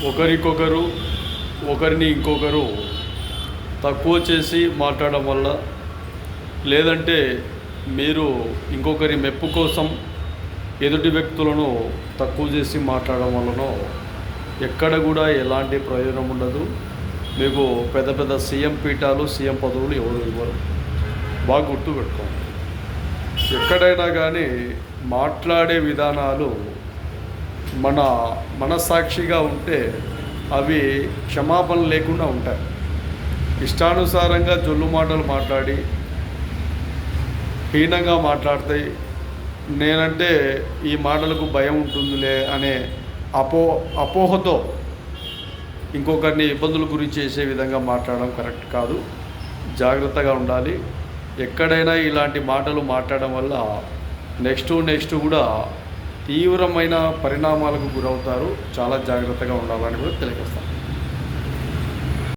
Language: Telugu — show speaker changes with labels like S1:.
S1: ఒకరికొకరు ఒకరిని ఇంకొకరు తక్కువ చేసి మాట్లాడడం వల్ల, లేదంటే మీరు ఇంకొకరి మెప్పు కోసం ఎదుటి వ్యక్తులను తక్కువ చేసి మాట్లాడడం వల్లనో ఎక్కడ కూడా ఎలాంటి ప్రయోజనం ఉండదు. మీకు పెద్ద పెద్ద సీఎం పీఠాలు, సీఎం పదవులు ఎవరు ఇవ్వరు. బాగా గుర్తుపెట్టుకోండి. ఎక్కడైనా కానీ మాట్లాడే విధానాలు మన మనస్సాక్షిగా ఉంటే అవి క్షమాపణ లేకుండా ఉంటాయి. ఇష్టానుసారంగా జొల్లు మాటలు మాట్లాడి హీనంగా మాట్లాడతాయి. నేనంటే ఈ మాటలకు భయం ఉంటుందిలే అనే అపోహతో ఇంకొకరిని ఇబ్బందుల గురి చేసే విధంగా మాట్లాడడం కరెక్ట్ కాదు. జాగ్రత్తగా ఉండాలి. ఎక్కడైనా ఇలాంటి మాటలు మాట్లాడడం వల్ల నెక్స్ట్ కూడా తీవ్రమైన పరిణామాలకు గురవుతారు. చాలా జాగ్రత్తగా ఉండాలని కూడా తెలియజేస్తాను.